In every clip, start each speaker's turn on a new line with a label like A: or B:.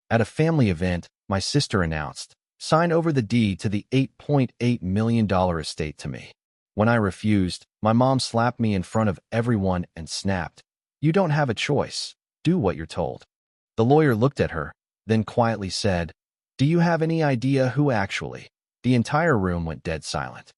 A: At a family event, my sister announced, "Sign over the deed to the $8.8 million estate to me." When I refused, my mom slapped me in front of everyone and snapped, "You don't have a choice. Do what you're told." The lawyer looked at her, then quietly said, "Do you have any idea who actually?" The entire room went dead silent.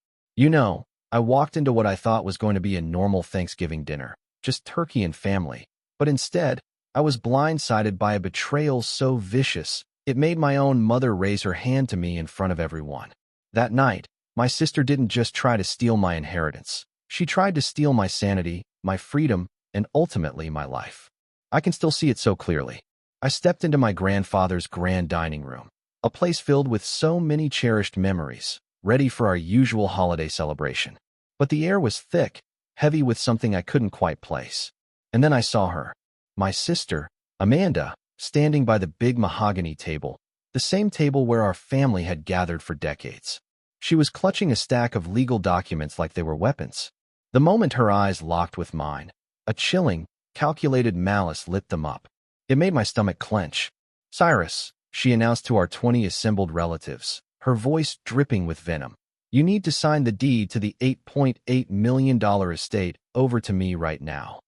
A: I walked into what I thought was going to be a normal Thanksgiving dinner, just turkey and family, but instead, I was blindsided by a betrayal so vicious, it made my own mother raise her hand to me in front of everyone. That night, my sister didn't just try to steal my inheritance. She tried to steal my sanity, my freedom, and ultimately my life. I can still see it so clearly. I stepped into my grandfather's grand dining room, a place filled with so many cherished memories, ready for our usual holiday celebration. But the air was thick, heavy with something I couldn't quite place. And then I saw her, my sister, Amanda, standing by the big mahogany table, the same table where our family had gathered for decades. She was clutching a stack of legal documents like they were weapons. The moment her eyes locked with mine, a chilling, calculated malice lit them up. It made my stomach clench. "Cyrus," she announced to our 20 assembled relatives, her voice dripping with venom, "you need to sign the deed to the $8.8 million estate over to me right now."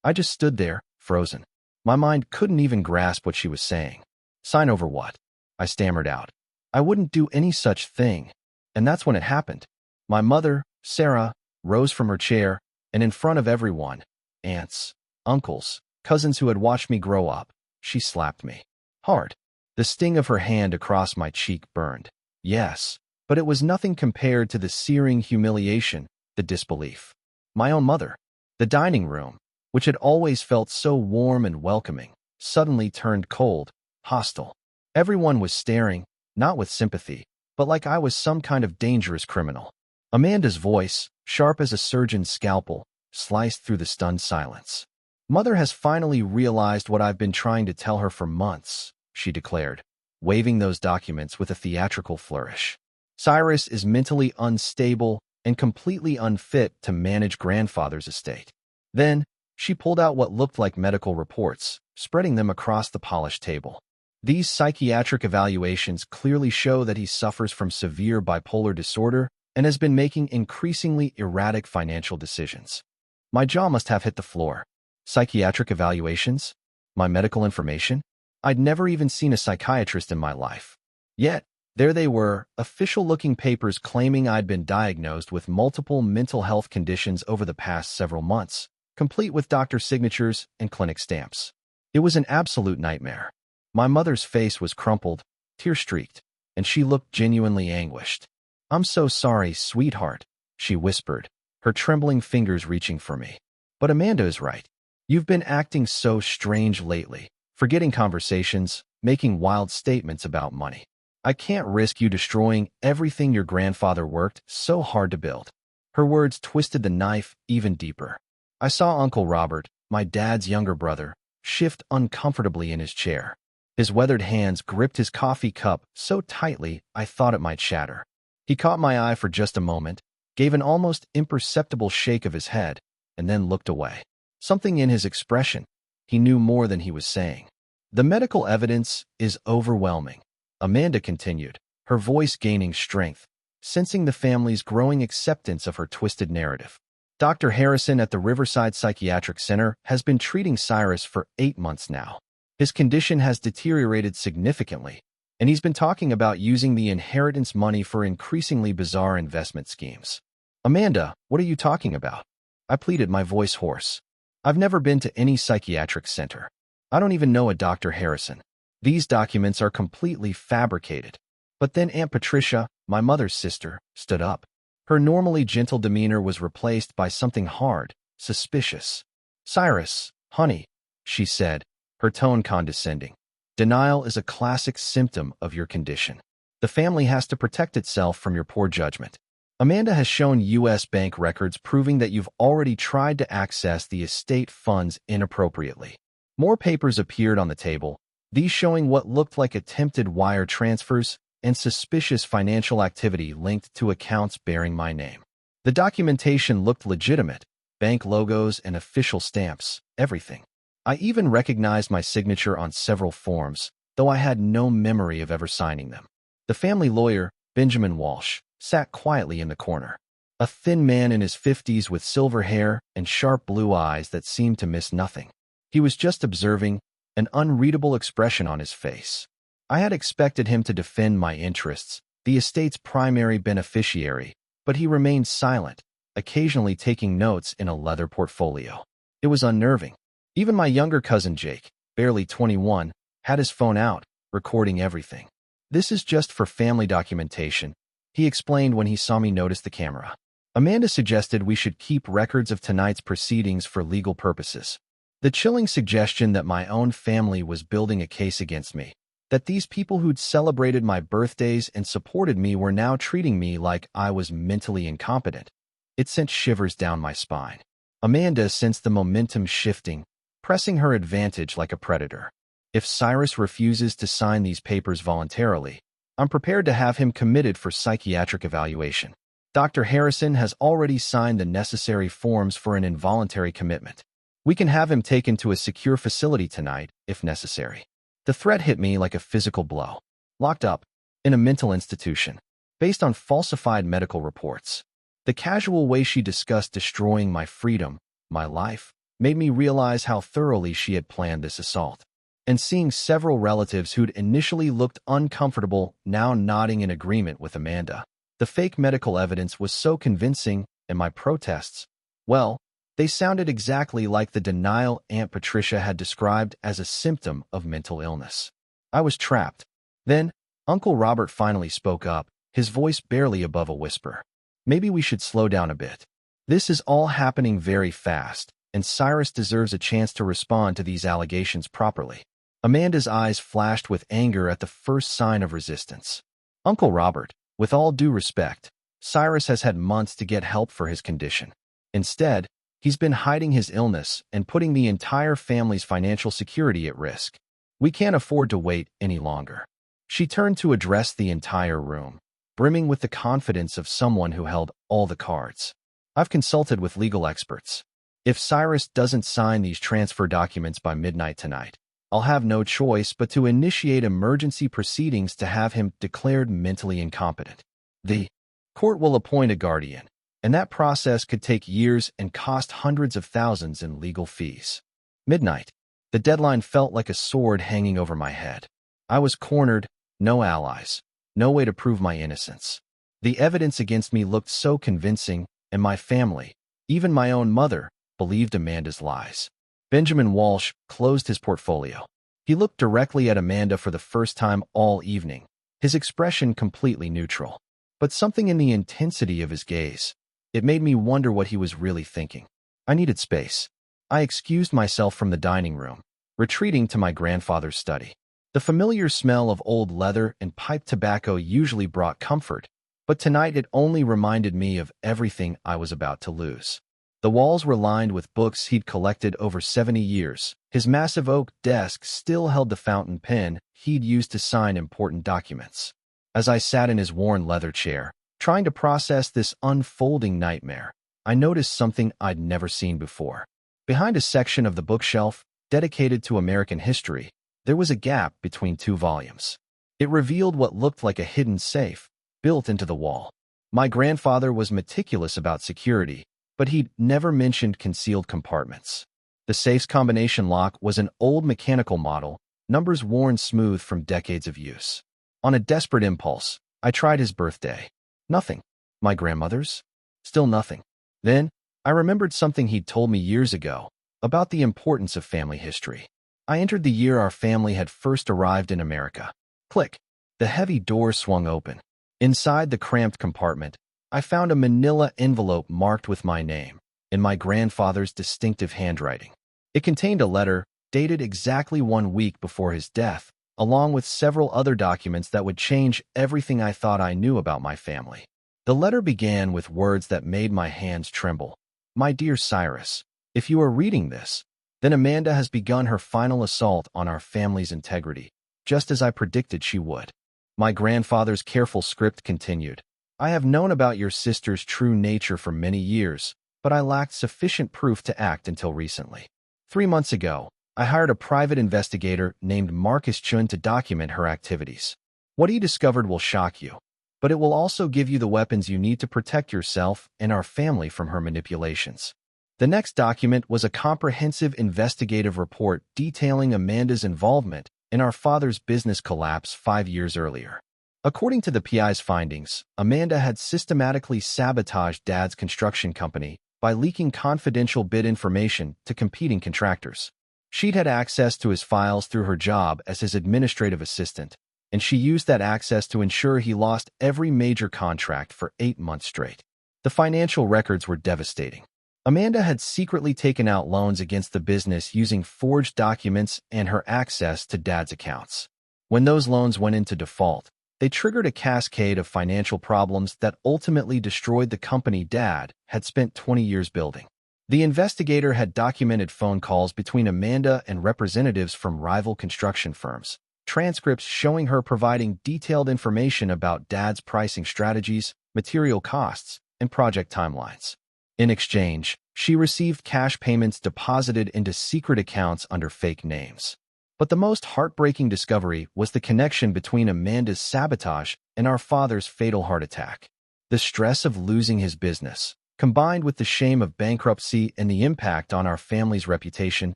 A: I just stood there, frozen. My mind couldn't even grasp what she was saying. "Sign over what?" I stammered out. "I wouldn't do any such thing." And that's when it happened. My mother, Sarah, rose from her chair, and in front of everyone, aunts, uncles, cousins who had watched me grow up, she slapped me. Hard. The sting of her hand across my cheek burned. Yes, but it was nothing compared to the searing humiliation, the disbelief. My own mother. The dining room, which had always felt so warm and welcoming, suddenly turned cold, hostile. Everyone was staring, not with sympathy, but like I was some kind of dangerous criminal. Amanda's voice, sharp as a surgeon's scalpel, sliced through the stunned silence. "Mother has finally realized what I've been trying to tell her for months," she declared, waving those documents with a theatrical flourish. "Cyrus is mentally unstable and completely unfit to manage grandfather's estate." Then, she pulled out what looked like medical reports, spreading them across the polished table. "These psychiatric evaluations clearly show that he suffers from severe bipolar disorder and has been making increasingly erratic financial decisions." My jaw must have hit the floor. Psychiatric evaluations? My medical information? I'd never even seen a psychiatrist in my life. Yet, there they were, official-looking papers claiming I'd been diagnosed with multiple mental health conditions over the past several months, complete with doctor signatures and clinic stamps. It was an absolute nightmare. My mother's face was crumpled, tear-streaked, and she looked genuinely anguished. "I'm so sorry, sweetheart," she whispered, her trembling fingers reaching for me. "But Amanda is right. You've been acting so strange lately, forgetting conversations, making wild statements about money. I can't risk you destroying everything your grandfather worked so hard to build." Her words twisted the knife even deeper. I saw Uncle Robert, my dad's younger brother, shift uncomfortably in his chair. His weathered hands gripped his coffee cup so tightly I thought it might shatter. He caught my eye for just a moment, gave an almost imperceptible shake of his head, and then looked away. Something in his expression. He knew more than he was saying. "The medical evidence is overwhelming," Amanda continued, her voice gaining strength, sensing the family's growing acceptance of her twisted narrative. "Dr. Harrison at the Riverside Psychiatric Center has been treating Cyrus for 8 months now. His condition has deteriorated significantly, and he's been talking about using the inheritance money for increasingly bizarre investment schemes." "Amanda, what are you talking about?" I pleaded, my voice hoarse. "I've never been to any psychiatric center. I don't even know a Dr. Harrison. These documents are completely fabricated." But then Aunt Patricia, my mother's sister, stood up. Her normally gentle demeanor was replaced by something hard, suspicious. "Cyrus, honey," she said, her tone condescending. "Denial is a classic symptom of your condition. The family has to protect itself from your poor judgment. Amanda has shown U.S. bank records proving that you've already tried to access the estate funds inappropriately." More papers appeared on the table, these showing what looked like attempted wire transfers and suspicious financial activity linked to accounts bearing my name. The documentation looked legitimate, bank logos and official stamps, everything. I even recognized my signature on several forms, though I had no memory of ever signing them. The family lawyer, Benjamin Walsh, sat quietly in the corner. A thin man in his 50s with silver hair and sharp blue eyes that seemed to miss nothing. He was just observing, an unreadable expression on his face. I had expected him to defend my interests, the estate's primary beneficiary, but he remained silent, occasionally taking notes in a leather portfolio. It was unnerving. Even my younger cousin Jake, barely 21, had his phone out, recording everything. "This is just for family documentation," he explained when he saw me notice the camera. Amanda suggested we should keep records of tonight's proceedings for legal purposes. The chilling suggestion that my own family was building a case against me, that these people who'd celebrated my birthdays and supported me were now treating me like I was mentally incompetent. It sent shivers down my spine. Amanda sensed the momentum shifting, pressing her advantage like a predator. If Cyrus refuses to sign these papers voluntarily, I'm prepared to have him committed for psychiatric evaluation. Dr. Harrison has already signed the necessary forms for an involuntary commitment. We can have him taken to a secure facility tonight, if necessary. The threat hit me like a physical blow. Locked up, in a mental institution, based on falsified medical reports. The casual way she discussed destroying my freedom, my life, made me realize how thoroughly she had planned this assault. And seeing several relatives who'd initially looked uncomfortable now nodding in agreement with Amanda. The fake medical evidence was so convincing, and my protests, well, they sounded exactly like the denial Aunt Patricia had described as a symptom of mental illness. I was trapped. Then, Uncle Robert finally spoke up, his voice barely above a whisper. "Maybe we should slow down a bit. This is all happening very fast, and Cyrus deserves a chance to respond to these allegations properly." Amanda's eyes flashed with anger at the first sign of resistance. "Uncle Robert, with all due respect, Cyrus has had months to get help for his condition. Instead, he's been hiding his illness and putting the entire family's financial security at risk. We can't afford to wait any longer." She turned to address the entire room, brimming with the confidence of someone who held all the cards. "I've consulted with legal experts. If Cyrus doesn't sign these transfer documents by midnight tonight, I'll have no choice but to initiate emergency proceedings to have him declared mentally incompetent. The court will appoint a guardian, and that process could take years and cost hundreds of thousands in legal fees." Midnight. The deadline felt like a sword hanging over my head. I was cornered, no allies, no way to prove my innocence. The evidence against me looked so convincing, and my family, even my own mother, believed Amanda's lies. Benjamin Walsh closed his portfolio. He looked directly at Amanda for the first time all evening, his expression completely neutral. But something in the intensity of his gaze, it made me wonder what he was really thinking. I needed space. I excused myself from the dining room, retreating to my grandfather's study. The familiar smell of old leather and pipe tobacco usually brought comfort, but tonight it only reminded me of everything I was about to lose. The walls were lined with books he'd collected over 70 years. His massive oak desk still held the fountain pen he'd used to sign important documents. As I sat in his worn leather chair, trying to process this unfolding nightmare, I noticed something I'd never seen before. Behind a section of the bookshelf, dedicated to American history, there was a gap between two volumes. It revealed what looked like a hidden safe, built into the wall. My grandfather was meticulous about security, but he'd never mentioned concealed compartments. The safe's combination lock was an old mechanical model, numbers worn smooth from decades of use. On a desperate impulse, I tried his birthday. Nothing. My grandmother's? Still nothing. Then, I remembered something he'd told me years ago, about the importance of family history. I entered the year our family had first arrived in America. Click. The heavy door swung open. Inside the cramped compartment, I found a manila envelope marked with my name, in my grandfather's distinctive handwriting. It contained a letter, dated exactly 1 week before his death, along with several other documents that would change everything I thought I knew about my family. The letter began with words that made my hands tremble. "My dear Cyrus, if you are reading this, then Amanda has begun her final assault on our family's integrity, just as I predicted she would." My grandfather's careful script continued. "I have known about your sister's true nature for many years, but I lacked sufficient proof to act until recently. 3 months ago, I hired a private investigator named Marcus Chun to document her activities. What he discovered will shock you, but it will also give you the weapons you need to protect yourself and our family from her manipulations. The next document was a comprehensive investigative report detailing Amanda's involvement in our father's business collapse 5 years earlier. According to the PI's findings, Amanda had systematically sabotaged Dad's construction company by leaking confidential bid information to competing contractors. She'd had access to his files through her job as his administrative assistant, and she used that access to ensure he lost every major contract for 8 months straight. The financial records were devastating. Amanda had secretly taken out loans against the business using forged documents and her access to Dad's accounts. When those loans went into default, they triggered a cascade of financial problems that ultimately destroyed the company Dad had spent 20 years building. The investigator had documented phone calls between Amanda and representatives from rival construction firms, transcripts showing her providing detailed information about Dad's pricing strategies, material costs, and project timelines. In exchange, she received cash payments deposited into secret accounts under fake names. But the most heartbreaking discovery was the connection between Amanda's sabotage and our father's fatal heart attack. The stress of losing his business, combined with the shame of bankruptcy and the impact on our family's reputation,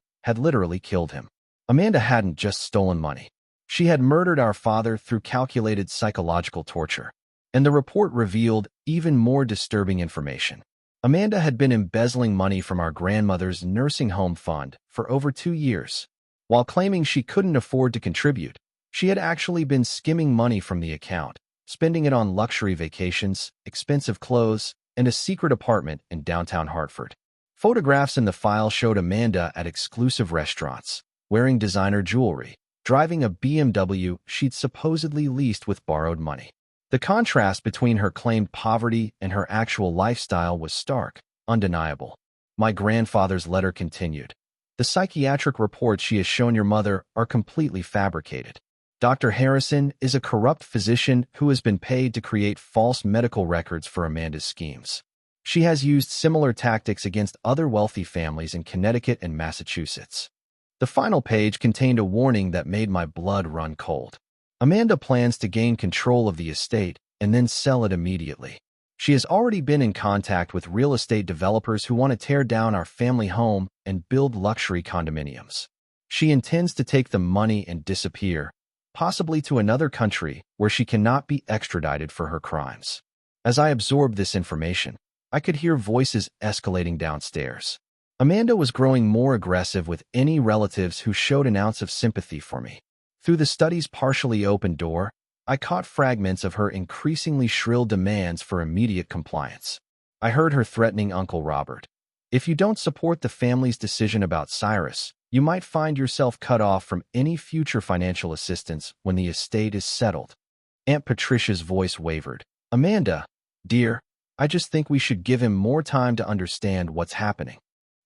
A: had literally killed him. Amanda hadn't just stolen money. She had murdered our father through calculated psychological torture. And the report revealed even more disturbing information. Amanda had been embezzling money from our grandmother's nursing home fund for over 2 years. While claiming she couldn't afford to contribute, she had actually been skimming money from the account, spending it on luxury vacations, expensive clothes, and a secret apartment in downtown Hartford. Photographs in the file showed Amanda at exclusive restaurants, wearing designer jewelry, driving a BMW she'd supposedly leased with borrowed money. The contrast between her claimed poverty and her actual lifestyle was stark, undeniable. My grandfather's letter continued. The psychiatric reports she has shown your mother are completely fabricated. Dr. Harrison is a corrupt physician who has been paid to create false medical records for Amanda's schemes. She has used similar tactics against other wealthy families in Connecticut and Massachusetts. The final page contained a warning that made my blood run cold. Amanda plans to gain control of the estate and then sell it immediately. She has already been in contact with real estate developers who want to tear down our family home and build luxury condominiums. She intends to take the money and disappear, possibly to another country where she cannot be extradited for her crimes. As I absorbed this information, I could hear voices escalating downstairs. Amanda was growing more aggressive with any relatives who showed an ounce of sympathy for me. Through the study's partially open door, I caught fragments of her increasingly shrill demands for immediate compliance. I heard her threatening Uncle Robert. If you don't support the family's decision about Cyrus, you might find yourself cut off from any future financial assistance when the estate is settled. Aunt Patricia's voice wavered. Amanda, dear, I just think we should give him more time to understand what's happening.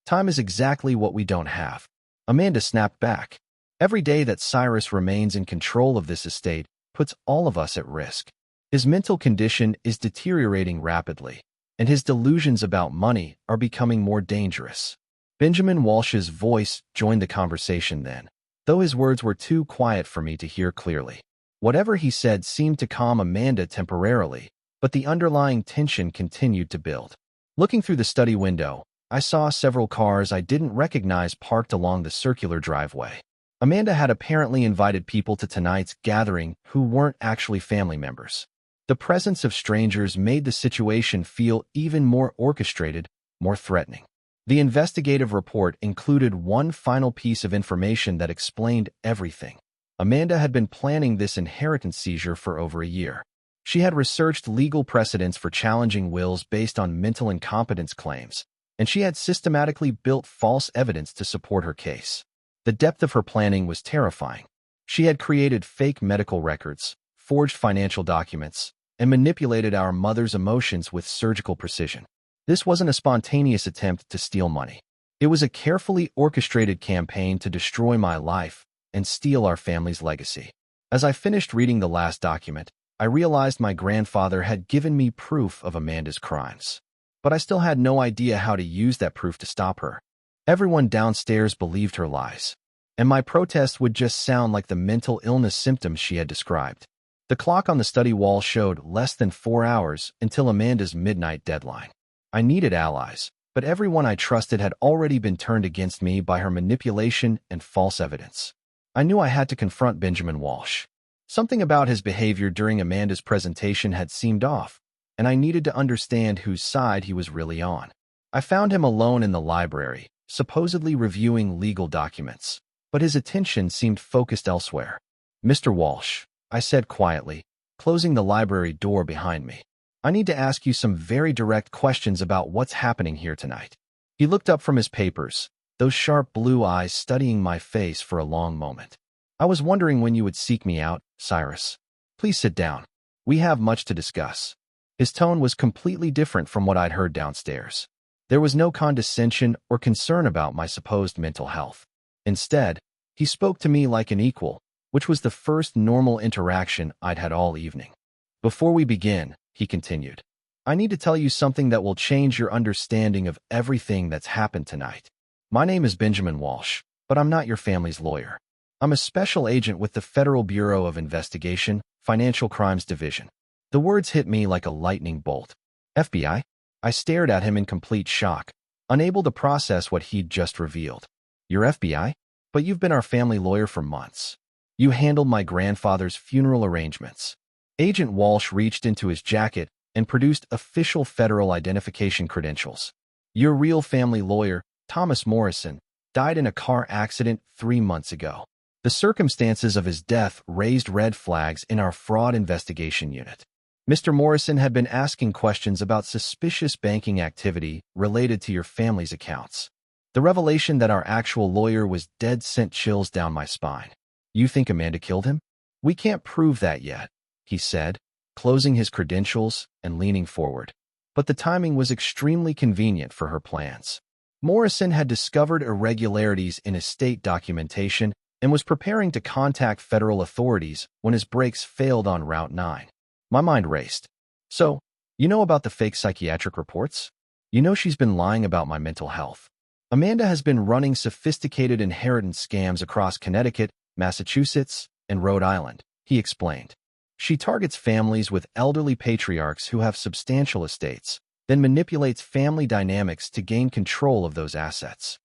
A: Time is exactly what we don't have. Amanda snapped back. Every day that Cyrus remains in control of this estate puts all of us at risk. His mental condition is deteriorating rapidly, and his delusions about money are becoming more dangerous. Benjamin Walsh's voice joined the conversation then, though his words were too quiet for me to hear clearly. Whatever he said seemed to calm Amanda temporarily, but the underlying tension continued to build. Looking through the study window, I saw several cars I didn't recognize parked along the circular driveway. Amanda had apparently invited people to tonight's gathering who weren't actually family members. The presence of strangers made the situation feel even more orchestrated, more threatening. The investigative report included one final piece of information that explained everything. Amanda had been planning this inheritance seizure for over a year. She had researched legal precedents for challenging wills based on mental incompetence claims, and she had systematically built false evidence to support her case. The depth of her planning was terrifying. She had created fake medical records, forged financial documents, and manipulated our mother's emotions with surgical precision. This wasn't a spontaneous attempt to steal money. It was a carefully orchestrated campaign to destroy my life and steal our family's legacy. As I finished reading the last document, I realized my grandfather had given me proof of Amanda's crimes. But I still had no idea how to use that proof to stop her. Everyone downstairs believed her lies. and my protest would just sound like the mental illness symptoms she had described. The clock on the study wall showed less than 4 hours until Amanda's midnight deadline. I needed allies, but everyone I trusted had already been turned against me by her manipulation and false evidence. I knew I had to confront Benjamin Walsh. Something about his behavior during Amanda's presentation had seemed off, and I needed to understand whose side he was really on. I found him alone in the library, supposedly reviewing legal documents, but his attention seemed focused elsewhere. "Mr. Walsh," I said quietly, closing the library door behind me, "I need to ask you some very direct questions about what's happening here tonight." He looked up from his papers, those sharp blue eyes studying my face for a long moment. "I was wondering when you would seek me out, Cyrus. Please sit down. We have much to discuss." His tone was completely different from what I'd heard downstairs. There was no condescension or concern about my supposed mental health. Instead, he spoke to me like an equal, which was the first normal interaction I'd had all evening. "Before we begin," he continued, "I need to tell you something that will change your understanding of everything that's happened tonight. My name is Benjamin Walsh, but I'm not your family's lawyer. I'm a special agent with the Federal Bureau of Investigation, Financial Crimes Division." The words hit me like a lightning bolt. "FBI?" I stared at him in complete shock, unable to process what he'd just revealed. "You're FBI? But you've been our family lawyer for months. You handled my grandfather's funeral arrangements." Agent Walsh reached into his jacket and produced official federal identification credentials. "Your real family lawyer, Thomas Morrison, died in a car accident 3 months ago. The circumstances of his death raised red flags in our fraud investigation unit. Mr. Morrison had been asking questions about suspicious banking activity related to your family's accounts. The revelation that our actual lawyer was dead sent chills down my spine. You think Amanda killed him? We can't prove that yet," he said, closing his credentials and leaning forward. But the timing was extremely convenient for her plans. Morrison had discovered irregularities in estate documentation and was preparing to contact federal authorities when his brakes failed on Route 9. My mind raced. "So, you know about the fake psychiatric reports? You know she's been lying about my mental health. Amanda has been running sophisticated inheritance scams across Connecticut, Massachusetts, and Rhode Island," he explained. "She targets families with elderly patriarchs who have substantial estates, then manipulates family dynamics to gain control of those assets."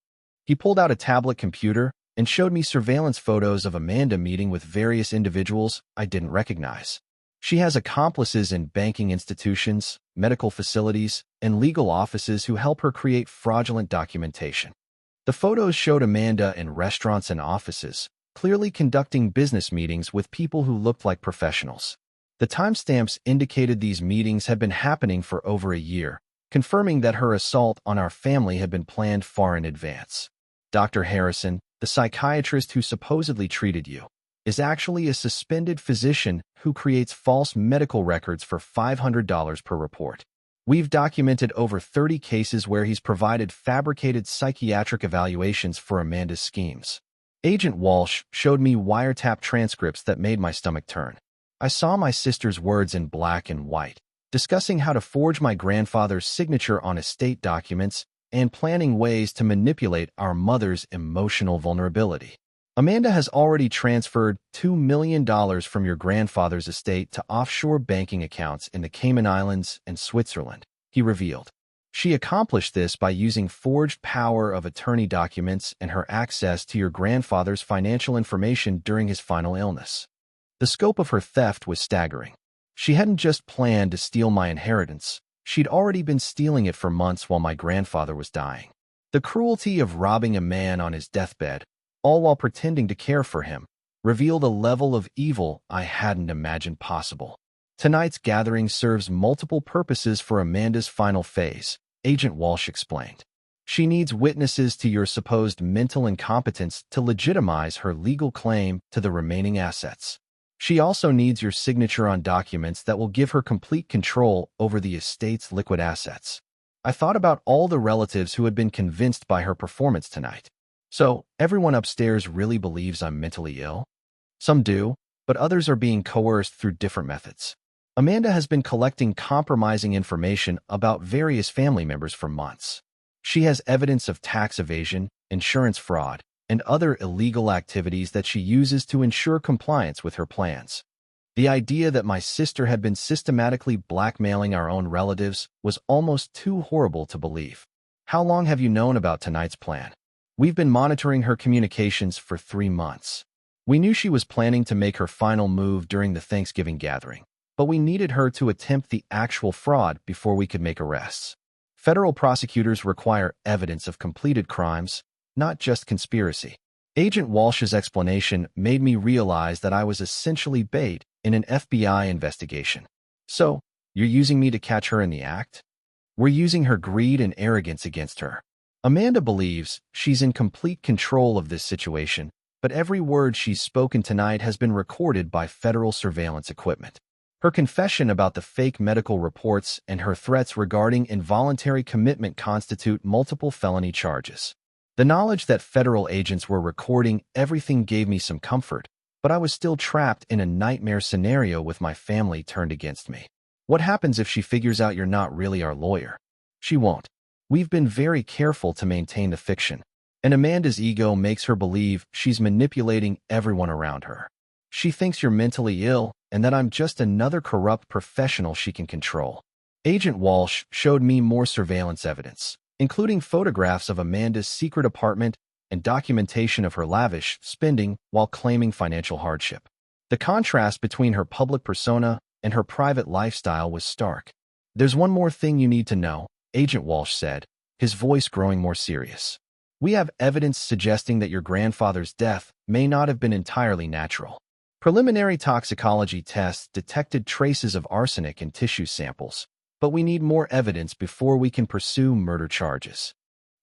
A: He pulled out a tablet computer and showed me surveillance photos of Amanda meeting with various individuals I didn't recognize. She has accomplices in banking institutions, medical facilities, and legal offices who help her create fraudulent documentation. The photos showed Amanda in restaurants and offices, clearly conducting business meetings with people who looked like professionals. The timestamps indicated these meetings had been happening for over a year, confirming that her assault on our family had been planned far in advance. "Dr. Harrison, the psychiatrist who supposedly treated you, is actually a suspended physician who creates false medical records for $500 per report. We've documented over 30 cases where he's provided fabricated psychiatric evaluations for Amanda's schemes." Agent Walsh showed me wiretap transcripts that made my stomach turn. I saw my sister's words in black and white, discussing how to forge my grandfather's signature on estate documents and planning ways to manipulate our mother's emotional vulnerability. "Amanda has already transferred $2 million from your grandfather's estate to offshore banking accounts in the Cayman Islands and Switzerland," he revealed. "She accomplished this by using forged power of attorney documents and her access to your grandfather's financial information during his final illness." The scope of her theft was staggering. She hadn't just planned to steal my inheritance, she'd already been stealing it for months while my grandfather was dying. The cruelty of robbing a man on his deathbed, all while pretending to care for him, revealed a level of evil I hadn't imagined possible. "Tonight's gathering serves multiple purposes for Amanda's final phase," Agent Walsh explained. "She needs witnesses to your supposed mental incompetence to legitimize her legal claim to the remaining assets. She also needs your signature on documents that will give her complete control over the estate's liquid assets." I thought about all the relatives who had been convinced by her performance tonight. So, everyone upstairs really believes I'm mentally ill? Some do, but others are being coerced through different methods. Amanda has been collecting compromising information about various family members for months. She has evidence of tax evasion, insurance fraud, and other illegal activities that she uses to ensure compliance with her plans. The idea that my sister had been systematically blackmailing our own relatives was almost too horrible to believe. How long have you known about tonight's plan? We've been monitoring her communications for 3 months. We knew she was planning to make her final move during the Thanksgiving gathering, but we needed her to attempt the actual fraud before we could make arrests. Federal prosecutors require evidence of completed crimes, not just conspiracy. Agent Walsh's explanation made me realize that I was essentially bait in an FBI investigation. So, you're using me to catch her in the act? We're using her greed and arrogance against her. Amanda believes she's in complete control of this situation, but every word she's spoken tonight has been recorded by federal surveillance equipment. Her confession about the fake medical reports and her threats regarding involuntary commitment constitute multiple felony charges. The knowledge that federal agents were recording everything gave me some comfort, but I was still trapped in a nightmare scenario with my family turned against me. What happens if she figures out you're not really our lawyer? She won't. We've been very careful to maintain the fiction, and Amanda's ego makes her believe she's manipulating everyone around her. She thinks you're mentally ill and that I'm just another corrupt professional she can control. Agent Walsh showed me more surveillance evidence, including photographs of Amanda's secret apartment and documentation of her lavish spending while claiming financial hardship. The contrast between her public persona and her private lifestyle was stark. There's one more thing you need to know, Agent Walsh said, his voice growing more serious. We have evidence suggesting that your grandfather's death may not have been entirely natural. Preliminary toxicology tests detected traces of arsenic in tissue samples, but we need more evidence before we can pursue murder charges.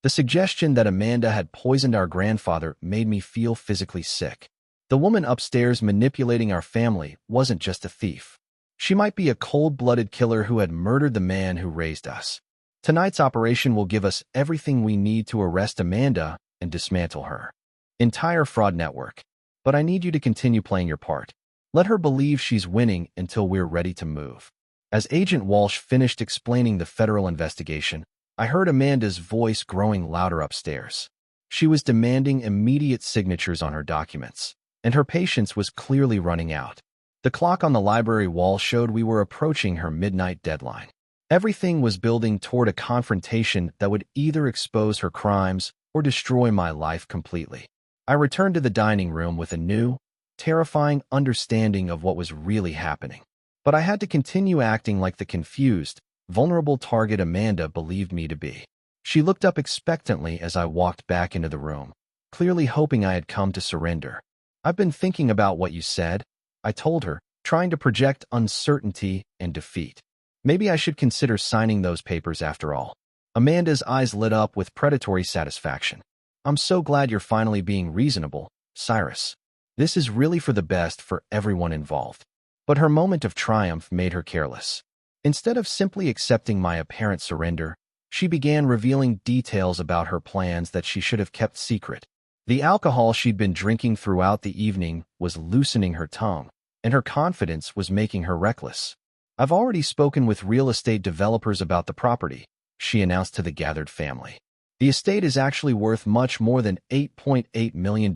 A: The suggestion that Amanda had poisoned our grandfather made me feel physically sick. The woman upstairs manipulating our family wasn't just a thief. She might be a cold-blooded killer who had murdered the man who raised us. Tonight's operation will give us everything we need to arrest Amanda and dismantle her entire fraud network. But I need you to continue playing your part. Let her believe she's winning until we're ready to move. As Agent Walsh finished explaining the federal investigation, I heard Amanda's voice growing louder upstairs. She was demanding immediate signatures on her documents, and her patience was clearly running out. The clock on the library wall showed we were approaching her midnight deadline. Everything was building toward a confrontation that would either expose her crimes or destroy my life completely. I returned to the dining room with a new, terrifying understanding of what was really happening. But I had to continue acting like the confused, vulnerable target Amanda believed me to be. She looked up expectantly as I walked back into the room, clearly hoping I had come to surrender. I've been thinking about what you said, I told her, trying to project uncertainty and defeat. Maybe I should consider signing those papers after all. Amanda's eyes lit up with predatory satisfaction. I'm so glad you're finally being reasonable, Cyrus. This is really for the best for everyone involved. But her moment of triumph made her careless. Instead of simply accepting my apparent surrender, she began revealing details about her plans that she should have kept secret. The alcohol she'd been drinking throughout the evening was loosening her tongue, and her confidence was making her reckless. I've already spoken with real estate developers about the property, she announced to the gathered family. The estate is actually worth much more than $8.8 million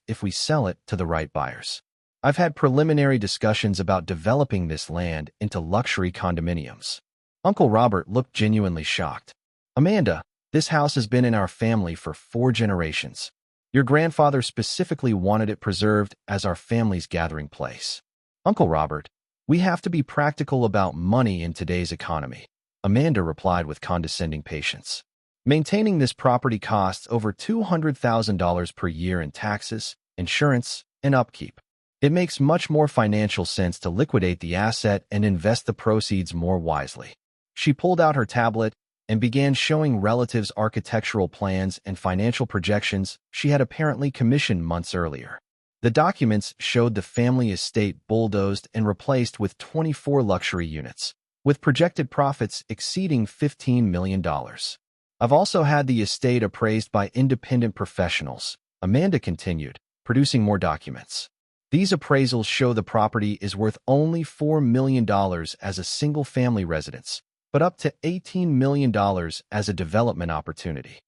A: if we sell it to the right buyers. I've had preliminary discussions about developing this land into luxury condominiums. Uncle Robert looked genuinely shocked. Amanda, this house has been in our family for 4 generations. Your grandfather specifically wanted it preserved as our family's gathering place. Uncle Robert, we have to be practical about money in today's economy, Amanda replied with condescending patience. Maintaining this property costs over $200,000 per year in taxes, insurance, and upkeep. It makes much more financial sense to liquidate the asset and invest the proceeds more wisely. She pulled out her tablet and began showing relatives architectural plans and financial projections she had apparently commissioned months earlier. The documents showed the family estate bulldozed and replaced with 24 luxury units, with projected profits exceeding $15 million. I've also had the estate appraised by independent professionals, Amanda continued, producing more documents. These appraisals show the property is worth only $4 million as a single-family residence, but up to $18 million as a development opportunity.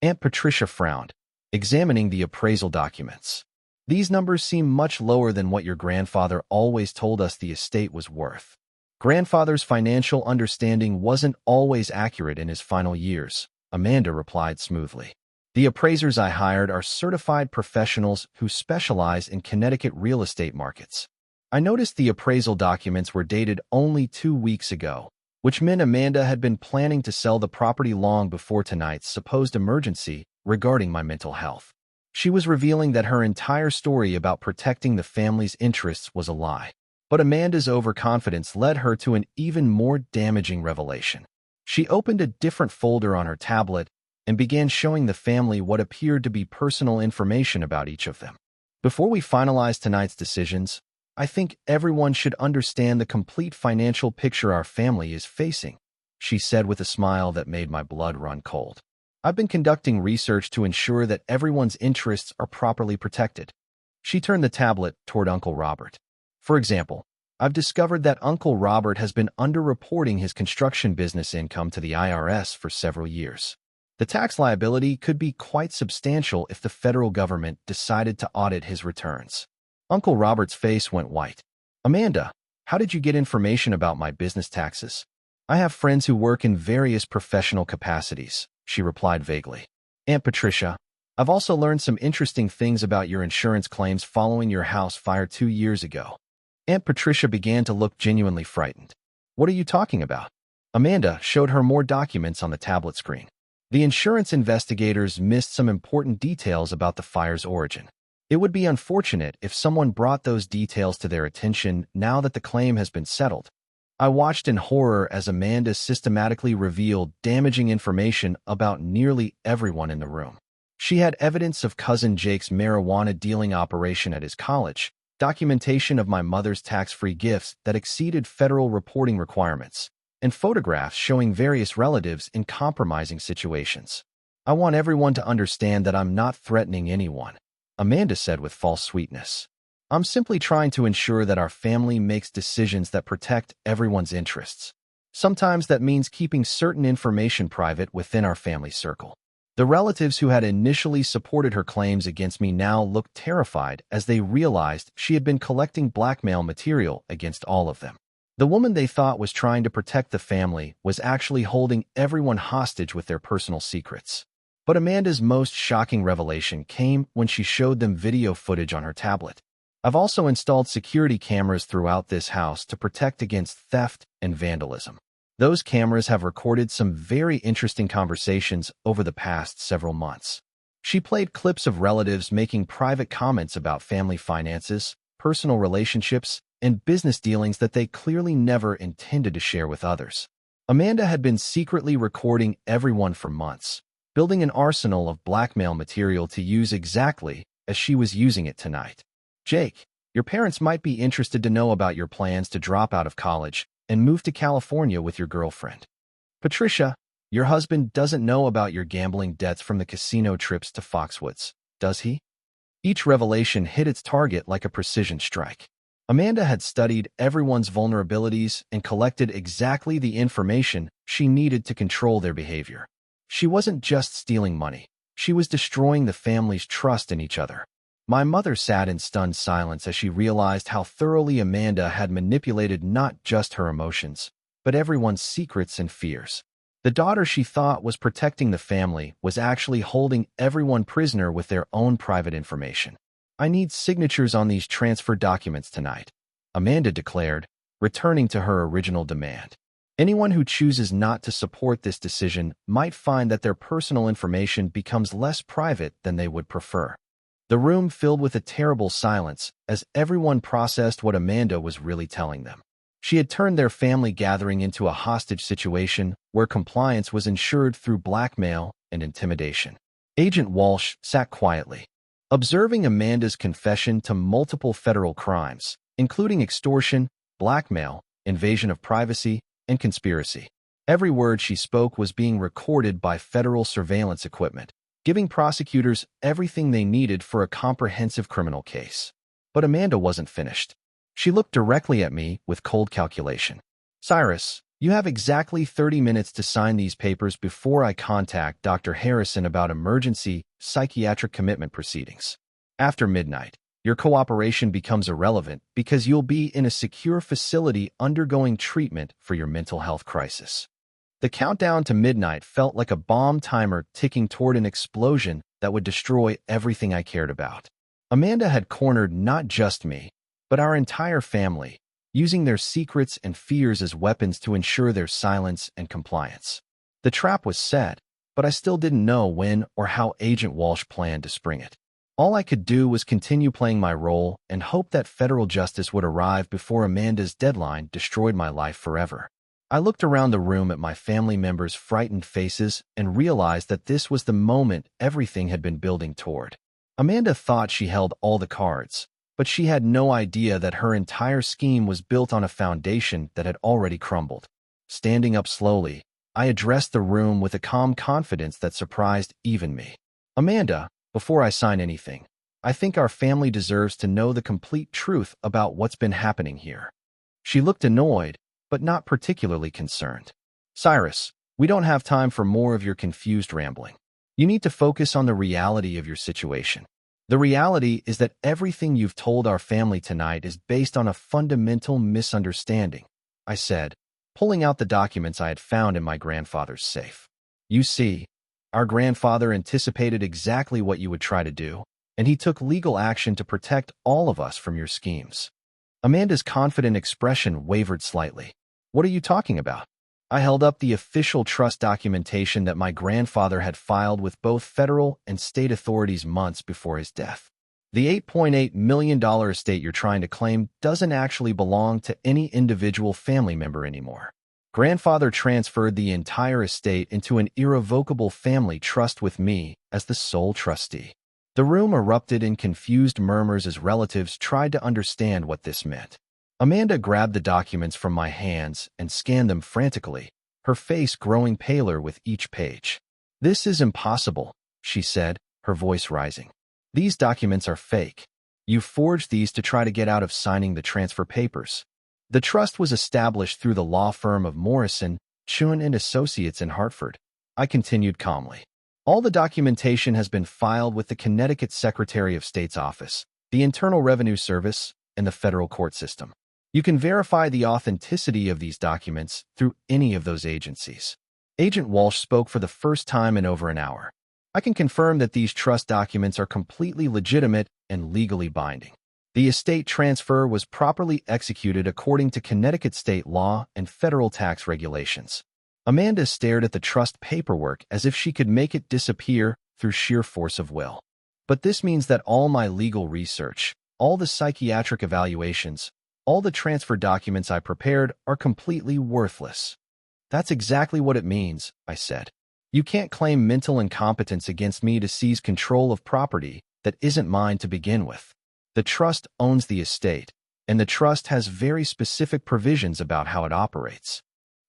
A: Aunt Patricia frowned. Examining the appraisal documents. These numbers seem much lower than what your grandfather always told us the estate was worth. Grandfather's financial understanding wasn't always accurate in his final years, Amanda replied smoothly. The appraisers I hired are certified professionals who specialize in Connecticut real estate markets. I noticed the appraisal documents were dated only 2 weeks ago, which meant Amanda had been planning to sell the property long before tonight's supposed emergency regarding my mental health. She was revealing that her entire story about protecting the family's interests was a lie. But Amanda's overconfidence led her to an even more damaging revelation. She opened a different folder on her tablet and began showing the family what appeared to be personal information about each of them. Before we finalize tonight's decisions, I think everyone should understand the complete financial picture our family is facing, she said with a smile that made my blood run cold. I've been conducting research to ensure that everyone's interests are properly protected. She turned the tablet toward Uncle Robert. For example, I've discovered that Uncle Robert has been underreporting his construction business income to the IRS for several years. The tax liability could be quite substantial if the federal government decided to audit his returns. Uncle Robert's face went white. Amanda, how did you get information about my business taxes? I have friends who work in various professional capacities, she replied vaguely. Aunt Patricia, I've also learned some interesting things about your insurance claims following your house fire 2 years ago. Aunt Patricia began to look genuinely frightened. What are you talking about? Amanda showed her more documents on the tablet screen. The insurance investigators missed some important details about the fire's origin. It would be unfortunate if someone brought those details to their attention now that the claim has been settled. I watched in horror as Amanda systematically revealed damaging information about nearly everyone in the room. She had evidence of cousin Jake's marijuana dealing operation at his college, documentation of my mother's tax-free gifts that exceeded federal reporting requirements, and photographs showing various relatives in compromising situations. I want everyone to understand that I'm not threatening anyone, Amanda said with false sweetness. I'm simply trying to ensure that our family makes decisions that protect everyone's interests. Sometimes that means keeping certain information private within our family circle. The relatives who had initially supported her claims against me now looked terrified as they realized she had been collecting blackmail material against all of them. The woman they thought was trying to protect the family was actually holding everyone hostage with their personal secrets. But Amanda's most shocking revelation came when she showed them video footage on her tablet. I've also installed security cameras throughout this house to protect against theft and vandalism. Those cameras have recorded some very interesting conversations over the past several months. She played clips of relatives making private comments about family finances, personal relationships, and business dealings that they clearly never intended to share with others. Amanda had been secretly recording everyone for months, building an arsenal of blackmail material to use exactly as she was using it tonight. Jake, your parents might be interested to know about your plans to drop out of college and move to California with your girlfriend. Patricia, your husband doesn't know about your gambling debts from the casino trips to Foxwoods, does he? Each revelation hit its target like a precision strike. Amanda had studied everyone's vulnerabilities and collected exactly the information she needed to control their behavior. She wasn't just stealing money. She was destroying the family's trust in each other. My mother sat in stunned silence as she realized how thoroughly Amanda had manipulated not just her emotions, but everyone's secrets and fears. The daughter she thought was protecting the family was actually holding everyone prisoner with their own private information. I need signatures on these transfer documents tonight, Amanda declared, returning to her original demand. Anyone who chooses not to support this decision might find that their personal information becomes less private than they would prefer. The room filled with a terrible silence as everyone processed what Amanda was really telling them. She had turned their family gathering into a hostage situation where compliance was ensured through blackmail and intimidation. Agent Walsh sat quietly, observing Amanda's confession to multiple federal crimes, including extortion, blackmail, invasion of privacy, and conspiracy. Every word she spoke was being recorded by federal surveillance equipment, giving prosecutors everything they needed for a comprehensive criminal case. But Amanda wasn't finished. She looked directly at me with cold calculation. Cyrus, you have exactly 30 minutes to sign these papers before I contact Dr. Harrison about emergency psychiatric commitment proceedings. After midnight, your cooperation becomes irrelevant because you'll be in a secure facility undergoing treatment for your mental health crisis. The countdown to midnight felt like a bomb timer ticking toward an explosion that would destroy everything I cared about. Amanda had cornered not just me, but our entire family, using their secrets and fears as weapons to ensure their silence and compliance. The trap was set, but I still didn't know when or how Agent Walsh planned to spring it. All I could do was continue playing my role and hope that federal justice would arrive before Amanda's deadline destroyed my life forever. I looked around the room at my family members' frightened faces and realized that this was the moment everything had been building toward. Amanda thought she held all the cards, but she had no idea that her entire scheme was built on a foundation that had already crumbled. Standing up slowly, I addressed the room with a calm confidence that surprised even me. Amanda, before I sign anything, I think our family deserves to know the complete truth about what's been happening here. She looked annoyed, but not particularly concerned. Cyrus, we don't have time for more of your confused rambling. You need to focus on the reality of your situation. The reality is that everything you've told our family tonight is based on a fundamental misunderstanding, I said, pulling out the documents I had found in my grandfather's safe. You see, our grandfather anticipated exactly what you would try to do, and he took legal action to protect all of us from your schemes. Amanda's confident expression wavered slightly. What are you talking about? I held up the official trust documentation that my grandfather had filed with both federal and state authorities months before his death. The $8.8 million estate you're trying to claim doesn't actually belong to any individual family member anymore. Grandfather transferred the entire estate into an irrevocable family trust with me as the sole trustee. The room erupted in confused murmurs as relatives tried to understand what this meant. Amanda grabbed the documents from my hands and scanned them frantically, her face growing paler with each page. This is impossible, she said, her voice rising. These documents are fake. You forged these to try to get out of signing the transfer papers. The trust was established through the law firm of Morrison, Chun and Associates in Hartford. I continued calmly. All the documentation has been filed with the Connecticut Secretary of State's office, the Internal Revenue Service, and the federal court system. You can verify the authenticity of these documents through any of those agencies. Agent Walsh spoke for the first time in over an hour. I can confirm that these trust documents are completely legitimate and legally binding. The estate transfer was properly executed according to Connecticut state law and federal tax regulations. Amanda stared at the trust paperwork as if she could make it disappear through sheer force of will. But this means that all my legal research, all the psychiatric evaluations, all the transfer documents I prepared are completely worthless. That's exactly what it means, I said. You can't claim mental incompetence against me to seize control of property that isn't mine to begin with. The trust owns the estate, and the trust has very specific provisions about how it operates.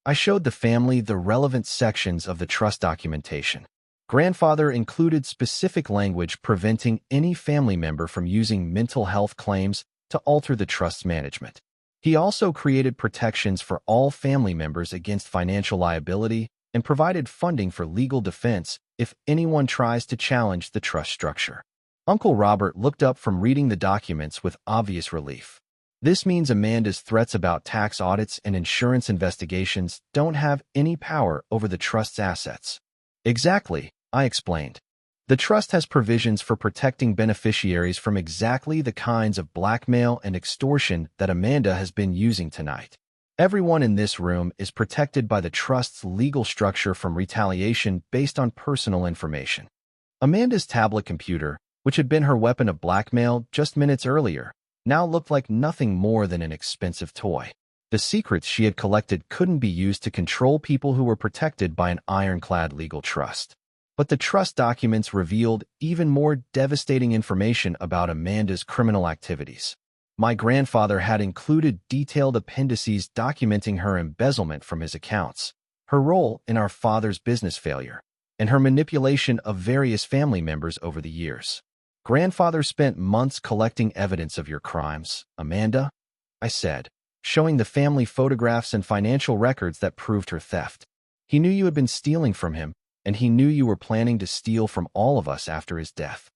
A: I showed the family the relevant sections of the trust documentation. Grandfather included specific language preventing any family member from using mental health claims to alter the trust's management. He also created protections for all family members against financial liability and provided funding for legal defense if anyone tries to challenge the trust structure. Uncle Robert looked up from reading the documents with obvious relief. This means Amanda's threats about tax audits and insurance investigations don't have any power over the trust's assets. Exactly, I explained. The trust has provisions for protecting beneficiaries from exactly the kinds of blackmail and extortion that Amanda has been using tonight. Everyone in this room is protected by the trust's legal structure from retaliation based on personal information. Amanda's tablet computer, which had been her weapon of blackmail just minutes earlier, now looked like nothing more than an expensive toy. The secrets she had collected couldn't be used to control people who were protected by an ironclad legal trust. But the trust documents revealed even more devastating information about Amanda's criminal activities. My grandfather had included detailed appendices documenting her embezzlement from his accounts, her role in our father's business failure, and her manipulation of various family members over the years. Grandfather spent months collecting evidence of your crimes, Amanda, I said, showing the family photographs and financial records that proved her theft. He knew you had been stealing from him, and he knew you were planning to steal from all of us after his death.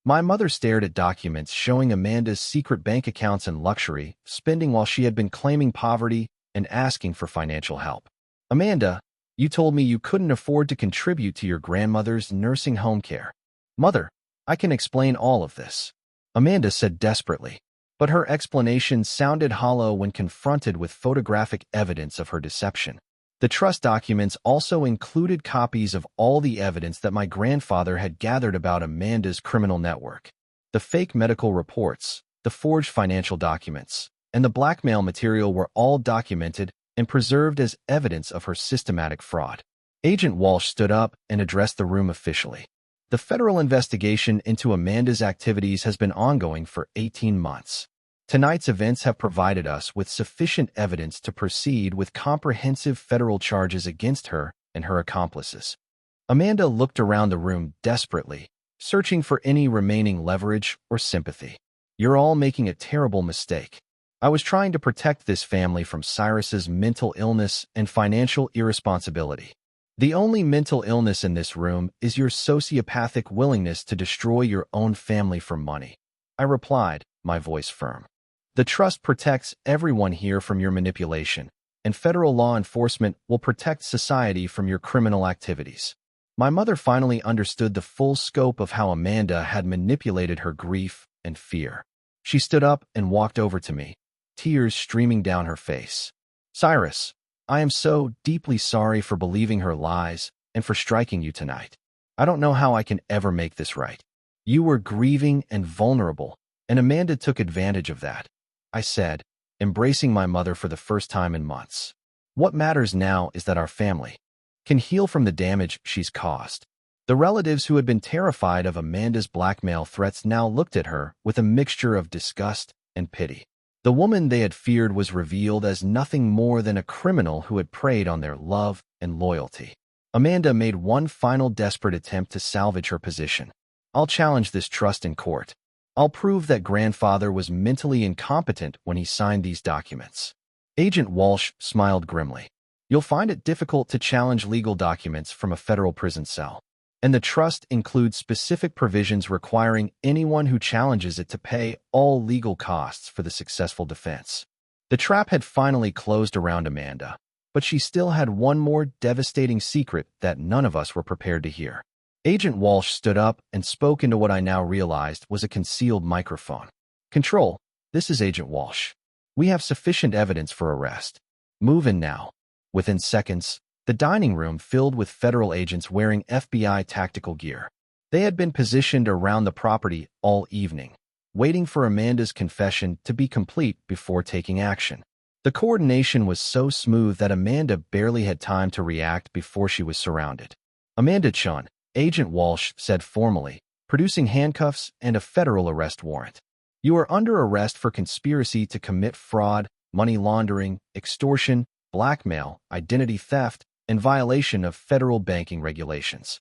A: My mother stared at documents showing Amanda's secret bank accounts and luxury spending while she had been claiming poverty and asking for financial help. Amanda, you told me you couldn't afford to contribute to your grandmother's nursing home care. Mother, I can explain all of this, Amanda said desperately. But her explanation sounded hollow when confronted with photographic evidence of her deception. The trust documents also included copies of all the evidence that my grandfather had gathered about Amanda's criminal network. The fake medical reports, the forged financial documents, and the blackmail material were all documented and preserved as evidence of her systematic fraud. Agent Walsh stood up and addressed the room officially. The federal investigation into Amanda's activities has been ongoing for 18 months. Tonight's events have provided us with sufficient evidence to proceed with comprehensive federal charges against her and her accomplices. Amanda looked around the room desperately, searching for any remaining leverage or sympathy. You're all making a terrible mistake. I was trying to protect this family from Cyrus's mental illness and financial irresponsibility. The only mental illness in this room is your sociopathic willingness to destroy your own family for money. I replied, my voice firm. The trust protects everyone here from your manipulation, and federal law enforcement will protect society from your criminal activities. My mother finally understood the full scope of how Amanda had manipulated her grief and fear. She stood up and walked over to me, tears streaming down her face. Cyrus, I am so deeply sorry for believing her lies and for striking you tonight. I don't know how I can ever make this right. You were grieving and vulnerable, and Amanda took advantage of that, I said, embracing my mother for the first time in months. What matters now is that our family can heal from the damage she's caused. The relatives who had been terrified of Amanda's blackmail threats now looked at her with a mixture of disgust and pity. The woman they had feared was revealed as nothing more than a criminal who had preyed on their love and loyalty. Amanda made one final desperate attempt to salvage her position. I'll challenge this trust in court. I'll prove that grandfather was mentally incompetent when he signed these documents. Agent Walsh smiled grimly. You'll find it difficult to challenge legal documents from a federal prison cell, and the trust includes specific provisions requiring anyone who challenges it to pay all legal costs for the successful defense. The trap had finally closed around Amanda, but she still had one more devastating secret that none of us were prepared to hear. Agent Walsh stood up and spoke into what I now realized was a concealed microphone. Control, this is Agent Walsh. We have sufficient evidence for arrest. Move in now. Within seconds, the dining room filled with federal agents wearing FBI tactical gear. They had been positioned around the property all evening, waiting for Amanda's confession to be complete before taking action. The coordination was so smooth that Amanda barely had time to react before she was surrounded. Amanda Chun, Agent Walsh said formally, producing handcuffs and a federal arrest warrant. You are under arrest for conspiracy to commit fraud, money laundering, extortion, blackmail, identity theft, and violation of federal banking regulations.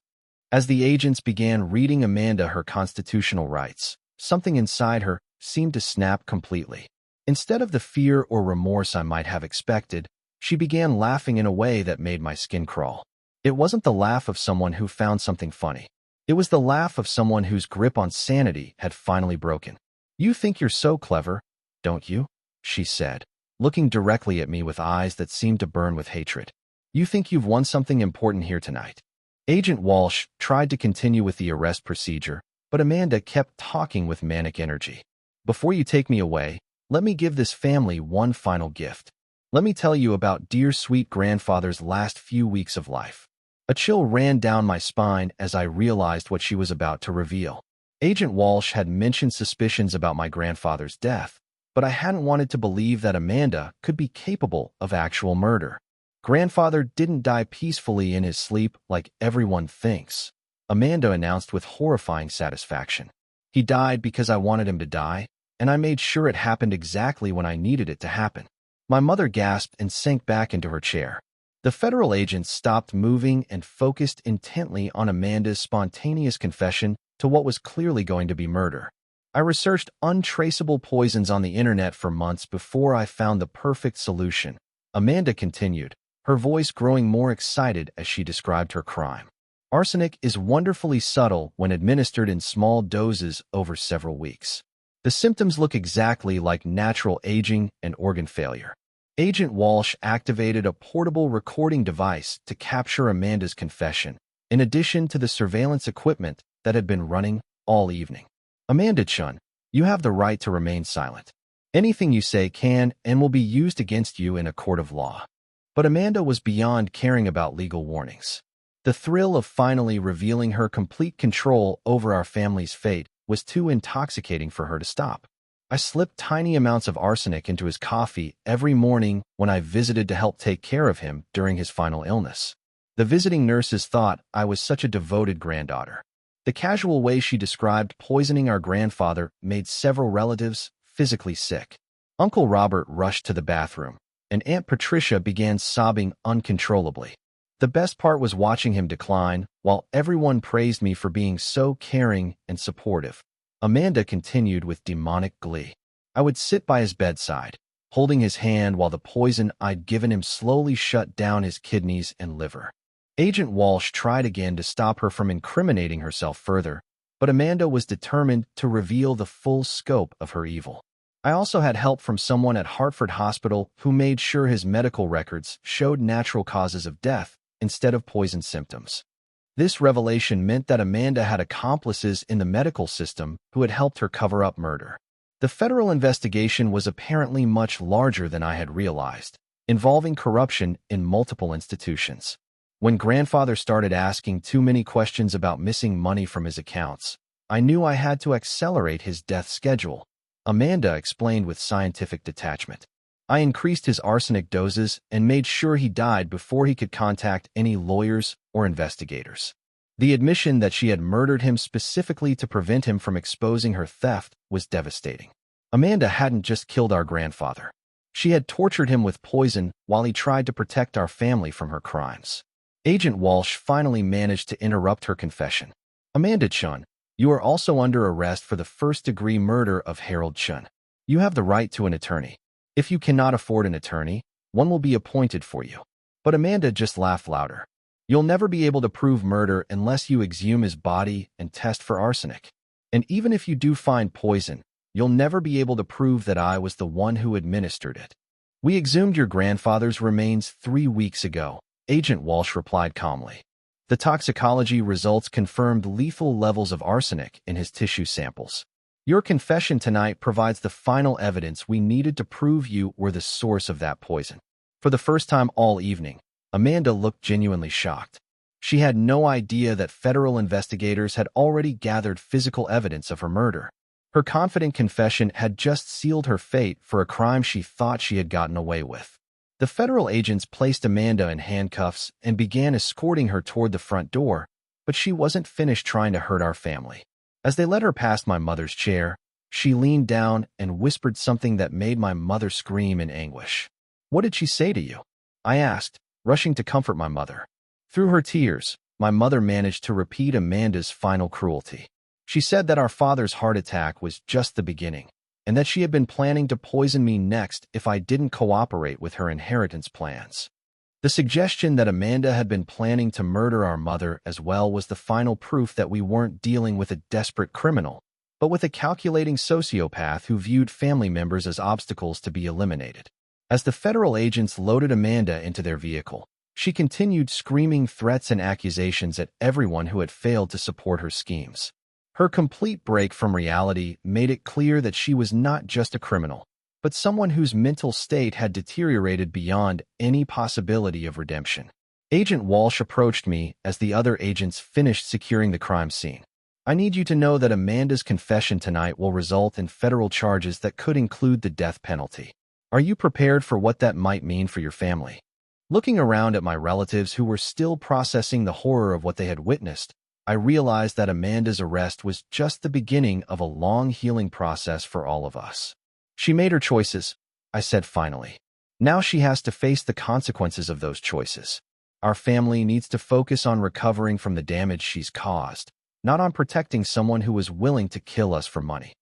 A: As the agents began reading Amanda her constitutional rights, something inside her seemed to snap completely. Instead of the fear or remorse I might have expected, she began laughing in a way that made my skin crawl. It wasn't the laugh of someone who found something funny. It was the laugh of someone whose grip on sanity had finally broken. You think you're so clever, don't you? She said, looking directly at me with eyes that seemed to burn with hatred. You think you've won something important here tonight. Agent Walsh tried to continue with the arrest procedure, but Amanda kept talking with manic energy. Before you take me away, let me give this family one final gift. Let me tell you about dear sweet grandfather's last few weeks of life. A chill ran down my spine as I realized what she was about to reveal. Agent Walsh had mentioned suspicions about my grandfather's death, but I hadn't wanted to believe that Amanda could be capable of actual murder. Grandfather didn't die peacefully in his sleep like everyone thinks, Amanda announced with horrifying satisfaction. He died because I wanted him to die, and I made sure it happened exactly when I needed it to happen. My mother gasped and sank back into her chair. The federal agents stopped moving and focused intently on Amanda's spontaneous confession to what was clearly going to be murder. I researched untraceable poisons on the internet for months before I found the perfect solution, Amanda continued, her voice growing more excited as she described her crime. Arsenic is wonderfully subtle when administered in small doses over several weeks. The symptoms look exactly like natural aging and organ failure. Agent Walsh activated a portable recording device to capture Amanda's confession, in addition to the surveillance equipment that had been running all evening. Amanda Chun, you have the right to remain silent. Anything you say can and will be used against you in a court of law. But Amanda was beyond caring about legal warnings. The thrill of finally revealing her complete control over our family's fate was too intoxicating for her to stop. I slipped tiny amounts of arsenic into his coffee every morning when I visited to help take care of him during his final illness. The visiting nurses thought I was such a devoted granddaughter. The casual way she described poisoning our grandfather made several relatives physically sick. Uncle Robert rushed to the bathroom, and Aunt Patricia began sobbing uncontrollably. The best part was watching him decline, while everyone praised me for being so caring and supportive. Amanda continued with demonic glee. I would sit by his bedside, holding his hand while the poison I'd given him slowly shut down his kidneys and liver. Agent Walsh tried again to stop her from incriminating herself further, but Amanda was determined to reveal the full scope of her evil. I also had help from someone at Hartford Hospital who made sure his medical records showed natural causes of death instead of poison symptoms. This revelation meant that Amanda had accomplices in the medical system who had helped her cover up murder. The federal investigation was apparently much larger than I had realized, involving corruption in multiple institutions. When grandfather started asking too many questions about missing money from his accounts, I knew I had to accelerate his death schedule. Amanda explained with scientific detachment. I increased his arsenic doses and made sure he died before he could contact any lawyers or investigators. The admission that she had murdered him specifically to prevent him from exposing her theft was devastating. Amanda hadn't just killed our grandfather. She had tortured him with poison while he tried to protect our family from her crimes. Agent Walsh finally managed to interrupt her confession. Amanda Chun, you are also under arrest for the first-degree murder of Harold Chun. You have the right to an attorney. If you cannot afford an attorney, one will be appointed for you. But Amanda just laughed louder. You'll never be able to prove murder unless you exhume his body and test for arsenic. And even if you do find poison, you'll never be able to prove that I was the one who administered it. We exhumed your grandfather's remains 3 weeks ago, Agent Walsh replied calmly. The toxicology results confirmed lethal levels of arsenic in his tissue samples. Your confession tonight provides the final evidence we needed to prove you were the source of that poison. For the first time all evening, Amanda looked genuinely shocked. She had no idea that federal investigators had already gathered physical evidence of her murder. Her confident confession had just sealed her fate for a crime she thought she had gotten away with. The federal agents placed Amanda in handcuffs and began escorting her toward the front door, but she wasn't finished trying to hurt our family. As they led her past my mother's chair, she leaned down and whispered something that made my mother scream in anguish. What did she say to you? I asked, rushing to comfort my mother. Through her tears, my mother managed to repeat Amanda's final cruelty. She said that our father's heart attack was just the beginning, and that she had been planning to poison me next if I didn't cooperate with her inheritance plans. The suggestion that Amanda had been planning to murder our mother as well was the final proof that we weren't dealing with a desperate criminal, but with a calculating sociopath who viewed family members as obstacles to be eliminated. As the federal agents loaded Amanda into their vehicle, she continued screaming threats and accusations at everyone who had failed to support her schemes. Her complete break from reality made it clear that she was not just a criminal, but someone whose mental state had deteriorated beyond any possibility of redemption. Agent Walsh approached me as the other agents finished securing the crime scene. I need you to know that Amanda's confession tonight will result in federal charges that could include the death penalty. Are you prepared for what that might mean for your family? Looking around at my relatives who were still processing the horror of what they had witnessed, I realized that Amanda's arrest was just the beginning of a long healing process for all of us. She made her choices, I said finally. Now she has to face the consequences of those choices. Our family needs to focus on recovering from the damage she's caused, not on protecting someone who was willing to kill us for money.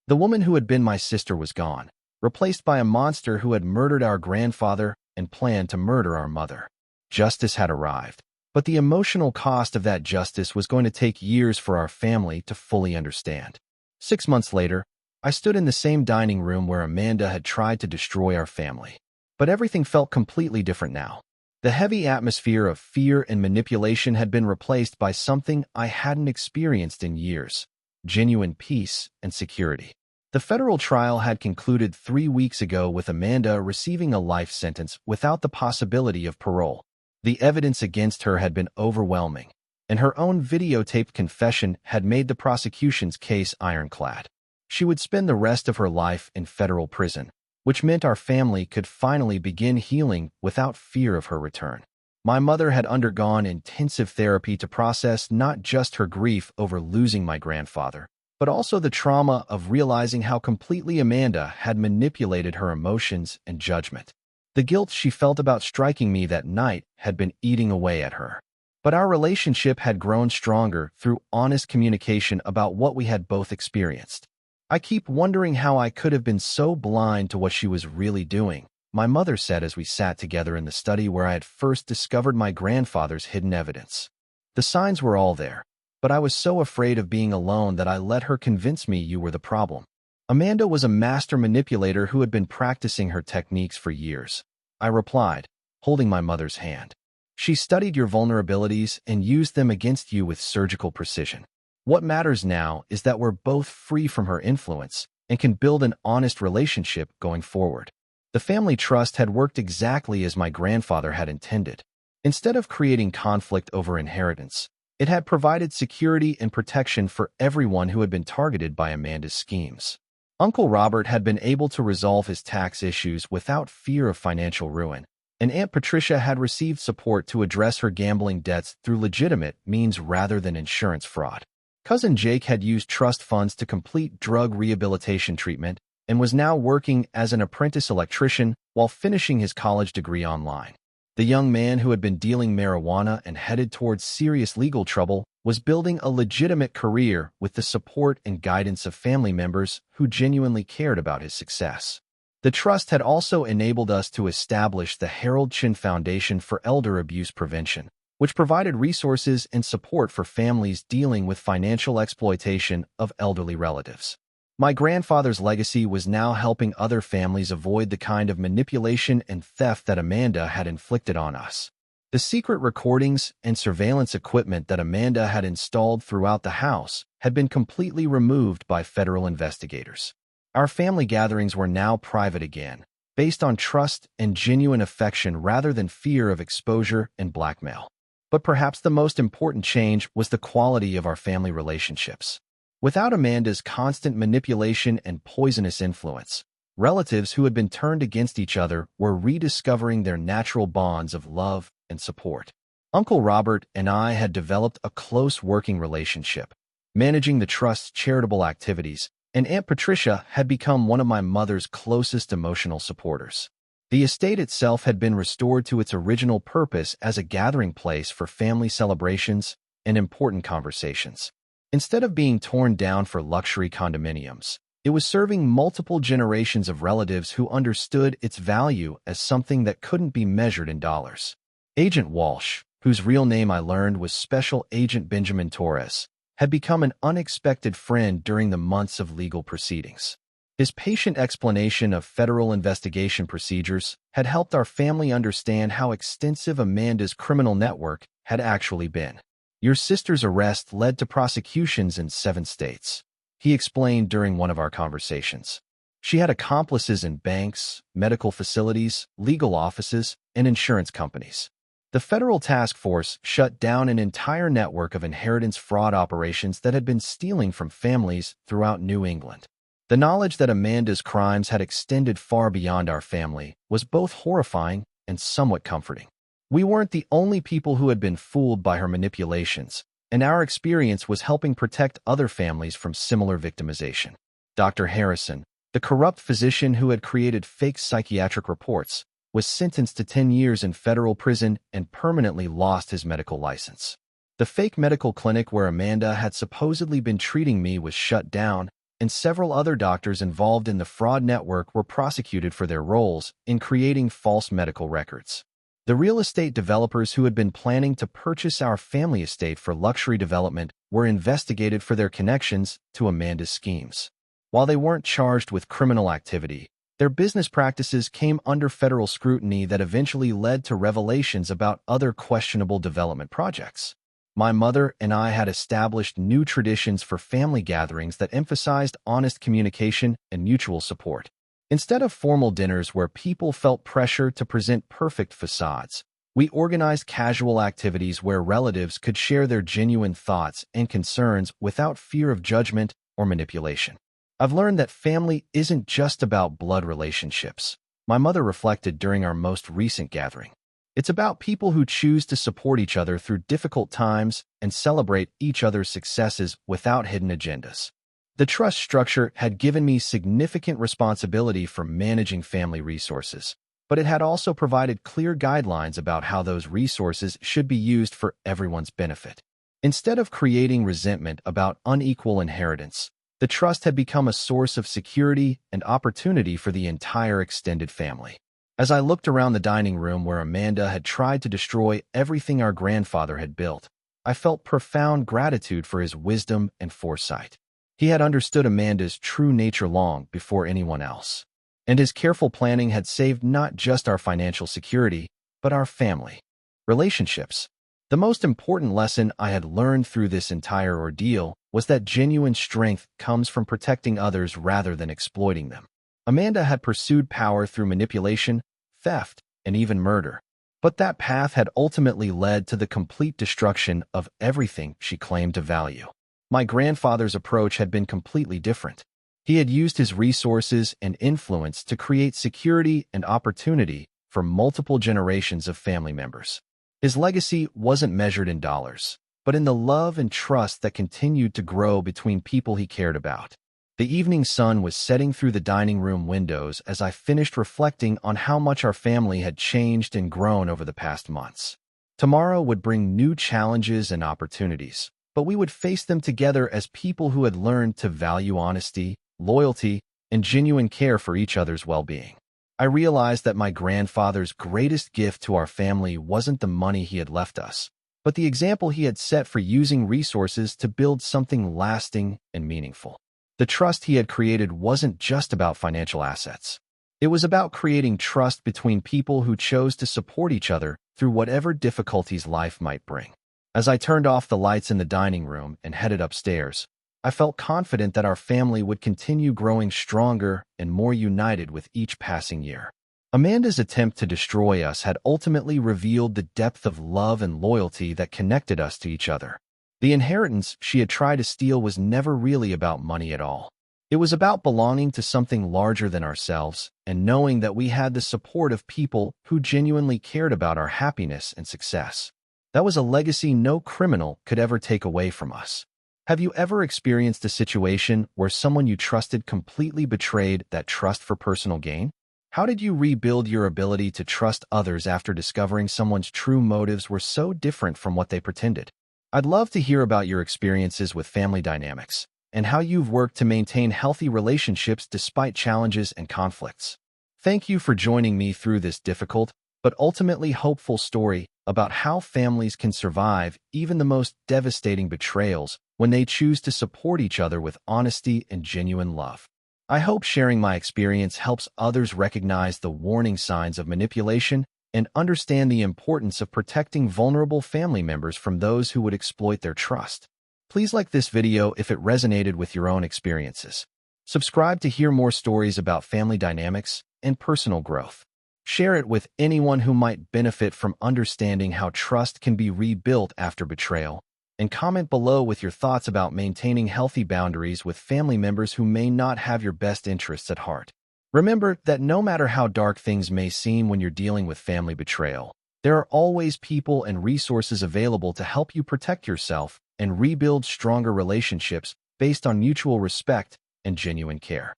A: The woman who had been my sister was gone, replaced by a monster who had murdered our grandfather and planned to murder our mother. Justice had arrived, But the emotional cost of that justice was going to take years for our family to fully understand. 6 months later, I stood in the same dining room where Amanda had tried to destroy our family. But everything felt completely different now. The heavy atmosphere of fear and manipulation had been replaced by something I hadn't experienced in years: genuine peace and security. The federal trial had concluded 3 weeks ago with Amanda receiving a life sentence without the possibility of parole. The evidence against her had been overwhelming, and her own videotaped confession had made the prosecution's case ironclad. She would spend the rest of her life in federal prison, which meant our family could finally begin healing without fear of her return. My mother had undergone intensive therapy to process not just her grief over losing my grandfather, but also the trauma of realizing how completely Amanda had manipulated her emotions and judgment. The guilt she felt about striking me that night had been eating away at her. But our relationship had grown stronger through honest communication about what we had both experienced. "I keep wondering how I could have been so blind to what she was really doing," my mother said as we sat together in the study where I had first discovered my grandfather's hidden evidence. "The signs were all there, but I was so afraid of being alone that I let her convince me you were the problem." Amanda was a master manipulator who had been practicing her techniques for years, I replied, holding my mother's hand. "She studied your vulnerabilities and used them against you with surgical precision. What matters now is that we're both free from her influence and can build an honest relationship going forward." The family trust had worked exactly as my grandfather had intended. Instead of creating conflict over inheritance, it had provided security and protection for everyone who had been targeted by Amanda's schemes. Uncle Robert had been able to resolve his tax issues without fear of financial ruin, and Aunt Patricia had received support to address her gambling debts through legitimate means rather than insurance fraud. Cousin Jake had used trust funds to complete drug rehabilitation treatment and was now working as an apprentice electrician while finishing his college degree online. The young man who had been dealing marijuana and headed towards serious legal trouble was building a legitimate career with the support and guidance of family members who genuinely cared about his success. The trust had also enabled us to establish the Harold Chin Foundation for Elder Abuse Prevention, which provided resources and support for families dealing with financial exploitation of elderly relatives. My grandfather's legacy was now helping other families avoid the kind of manipulation and theft that Amanda had inflicted on us. The secret recordings and surveillance equipment that Amanda had installed throughout the house had been completely removed by federal investigators. Our family gatherings were now private again, based on trust and genuine affection rather than fear of exposure and blackmail. But perhaps the most important change was the quality of our family relationships. Without Amanda's constant manipulation and poisonous influence, relatives who had been turned against each other were rediscovering their natural bonds of love and support. Uncle Robert and I had developed a close working relationship, managing the trust's charitable activities, and Aunt Patricia had become one of my mother's closest emotional supporters. The estate itself had been restored to its original purpose as a gathering place for family celebrations and important conversations. Instead of being torn down for luxury condominiums, it was serving multiple generations of relatives who understood its value as something that couldn't be measured in dollars. Agent Walsh, whose real name I learned was Special Agent Benjamin Torres, had become an unexpected friend during the months of legal proceedings. His patient explanation of federal investigation procedures had helped our family understand how extensive Amanda's criminal network had actually been. "Your sister's arrest led to prosecutions in 7 states," he explained during one of our conversations. "She had accomplices in banks, medical facilities, legal offices, and insurance companies. The federal task force shut down an entire network of inheritance fraud operations that had been stealing from families throughout New England." The knowledge that Amanda's crimes had extended far beyond our family was both horrifying and somewhat comforting. We weren't the only people who had been fooled by her manipulations, and our experience was helping protect other families from similar victimization. Dr. Harrison, the corrupt physician who had created fake psychiatric reports, was sentenced to 10 years in federal prison and permanently lost his medical license. The fake medical clinic where Amanda had supposedly been treating me was shut down, and several other doctors involved in the fraud network were prosecuted for their roles in creating false medical records. The real estate developers who had been planning to purchase our family estate for luxury development were investigated for their connections to Amanda's schemes. While they weren't charged with criminal activity, their business practices came under federal scrutiny that eventually led to revelations about other questionable development projects. My mother and I had established new traditions for family gatherings that emphasized honest communication and mutual support. Instead of formal dinners where people felt pressure to present perfect facades, we organized casual activities where relatives could share their genuine thoughts and concerns without fear of judgment or manipulation. I've learned that family isn't just about blood relationships. My mother reflected during our most recent gathering. It's about people who choose to support each other through difficult times and celebrate each other's successes without hidden agendas. The trust structure had given me significant responsibility for managing family resources, but it had also provided clear guidelines about how those resources should be used for everyone's benefit. Instead of creating resentment about unequal inheritance, the trust had become a source of security and opportunity for the entire extended family. As I looked around the dining room where Amanda had tried to destroy everything our grandfather had built, I felt profound gratitude for his wisdom and foresight. He had understood Amanda's true nature long before anyone else, and his careful planning had saved not just our financial security, but our family relationships. The most important lesson I had learned through this entire ordeal was that genuine strength comes from protecting others rather than exploiting them. Amanda had pursued power through manipulation, theft, and even murder, but that path had ultimately led to the complete destruction of everything she claimed to value. My grandfather's approach had been completely different. He had used his resources and influence to create security and opportunity for multiple generations of family members. His legacy wasn't measured in dollars, but in the love and trust that continued to grow between people he cared about. The evening sun was setting through the dining room windows as I finished reflecting on how much our family had changed and grown over the past months. Tomorrow would bring new challenges and opportunities, but we would face them together as people who had learned to value honesty, loyalty, and genuine care for each other's well-being. I realized that my grandfather's greatest gift to our family wasn't the money he had left us, but the example he had set for using resources to build something lasting and meaningful. The trust he had created wasn't just about financial assets. It was about creating trust between people who chose to support each other through whatever difficulties life might bring. As I turned off the lights in the dining room and headed upstairs, I felt confident that our family would continue growing stronger and more united with each passing year. Amanda's attempt to destroy us had ultimately revealed the depth of love and loyalty that connected us to each other. The inheritance she had tried to steal was never really about money at all. It was about belonging to something larger than ourselves and knowing that we had the support of people who genuinely cared about our happiness and success. That was a legacy no criminal could ever take away from us. Have you ever experienced a situation where someone you trusted completely betrayed that trust for personal gain? How did you rebuild your ability to trust others after discovering someone's true motives were so different from what they pretended? I'd love to hear about your experiences with family dynamics and how you've worked to maintain healthy relationships despite challenges and conflicts. Thank you for joining me through this difficult but ultimately hopeful story about how families can survive even the most devastating betrayals when they choose to support each other with honesty and genuine love. I hope sharing my experience helps others recognize the warning signs of manipulation and understand the importance of protecting vulnerable family members from those who would exploit their trust. Please like this video if it resonated with your own experiences. Subscribe to hear more stories about family dynamics and personal growth. Share it with anyone who might benefit from understanding how trust can be rebuilt after betrayal. And comment below with your thoughts about maintaining healthy boundaries with family members who may not have your best interests at heart. Remember that no matter how dark things may seem when you're dealing with family betrayal, there are always people and resources available to help you protect yourself and rebuild stronger relationships based on mutual respect and genuine care.